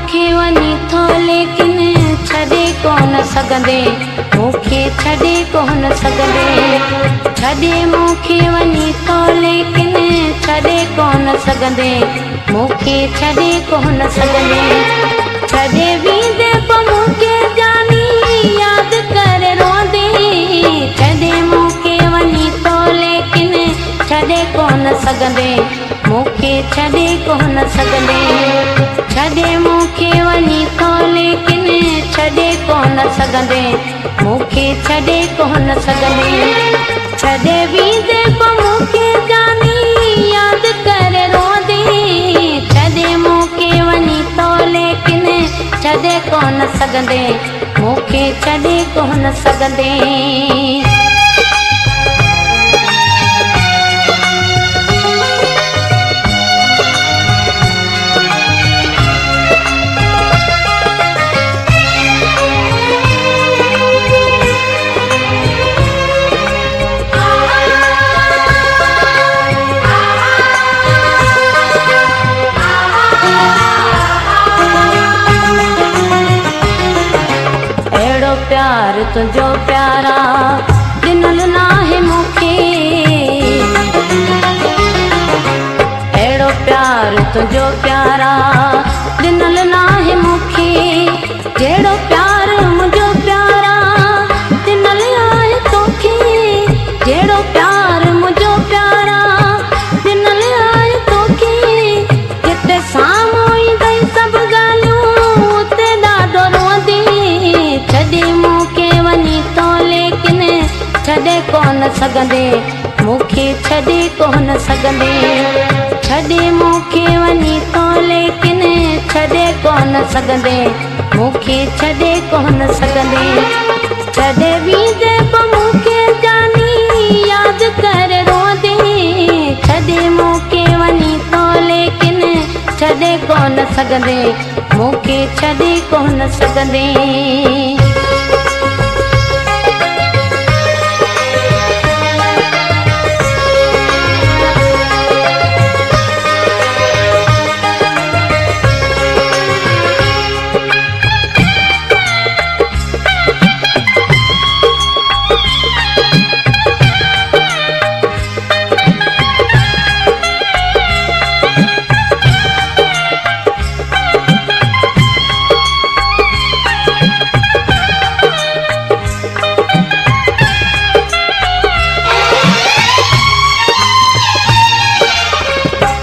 मूंखे वञी थो लेकिन छॾे कोन सघंदे, मूंखे छॾे कोन सघंदे। छॾे मूंखे वञी थो लेकिन छॾे कोन सघंदे, मूंखे छॾे कोन सघंदे। छॾे वेंदे पोइ मूंखे जानी यादि करे रोंदे। छॾे मूंखे वञी थो लेकिन छॾे कोन सघंदे, मूंखे छॾे कोन सघंदे। छॾे मूंखे वञी थो लेकिन छॾे कोन सघंदे, मूंखे छॾे कोन सघंदे। छॾे वेंदे पोइ मूंखे जानी यादि करे रोंदे। छॾे मूंखे वञी थो लेकिन छॾे कोन सघंदे, मूंखे छॾे कोन सघंदे। प्यार तुझो प्यारा ॾिनल नाहे मूंखे, अहिड़ो प्यार तुझो प्यारा ॾिनल नाहे मूंखे। जहिड़ो प्यार मुंहिंजो प्यारा ॾिनल आहे तोखे, जहिड़ो प्यार मुंहिंजो प्यारा ॾिनल आहे तोखे। जिते साम्हूं ईंदई सभु ॻाल्हियूं उते ॾाढो रोंदी। छॾे मूंखे वञी थो लेकिन छॾे कोन सघंदे, मूंखे छॾे कोन सघंदे। छॾे मूंखे वञी थो लेकिन छॾे कोन सघंदे, मूंखे छॾे कोन सघंदे। छॾे वेंदे पोइ मूंखे जानी यादि करे रोंदे। छॾे मूंखे वञी थो लेकिन छॾे कोन सघंदे, मूंखे छॾे कोन सघंदे।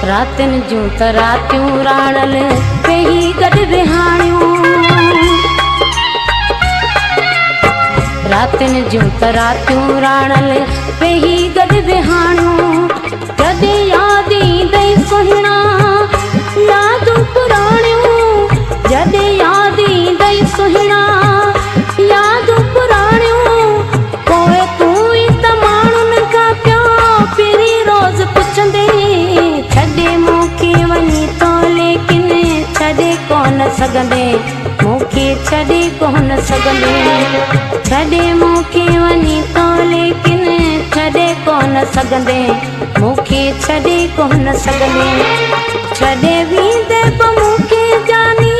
रातिन जूं त रातियूं राणल वेही गॾु विहाणियूं। रातिन जूं त रातियूं राणल वेही गॾु विहाणियूं। जॾहिं यादि ईंदई सुहिणा यादूं पुराणियूं। जॾहिं यादि ईंदई सुहिणा यादूं पुराणियूं। पोइ तूं ई त माण्हुनि खां पियो पहिरीं रोज़ पुछंदे। छॾे मूंखे वञी थो लेकिन छॾे कोन सघंदे, मूंखे छॾे कोन सघंदे। छॾे मूंखे वञी थो लेकिन छॾे कोन सघंदे, मूंखे छॾे कोन सघंदे। छॾे वेंदे पोइ मूंखे जानी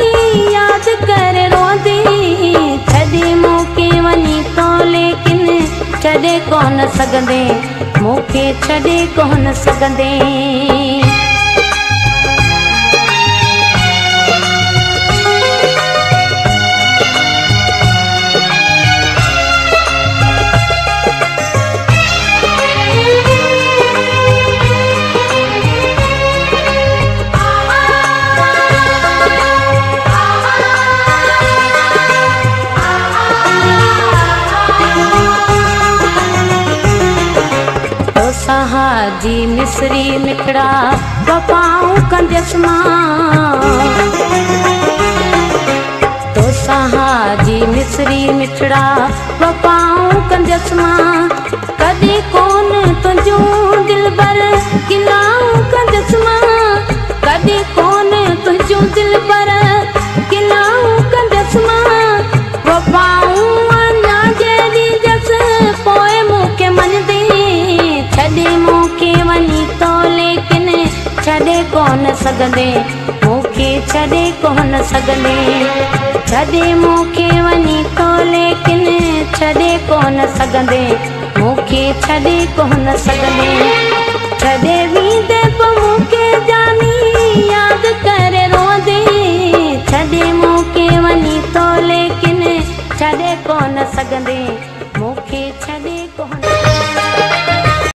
यादि करे रोंदे। छॾे मूंखे वञी थो लेकिन छॾे कोन सघंदे, मूंखे छॾे कोन सघंदे। हाजी मिसरी मिठड़ा वफ़ाऊं कंदसि मां। तोसां हाजी मिसरी मिठड़ा वफ़ाऊं कंदसि मां। कॾहिं कोन तुंहिंजूं दिलबर गिलाऊं कंदसि मां। कॾहिं कोन तुंहिंजूं दिलबर गिलाऊं कंदसि मां। वफ़ाऊं अञा जहिड़ी जसि पोइ मूंखे मञंदे। छॾे मूंखे वञी थो लेकिन छॾे कोन सघंदे मूंखे छॾे कोन सघंदे छॾे मूंखे वञी तो लेकिन छॾे कोन सघंदे मूंखे छॾे कोन सघंदे छॾे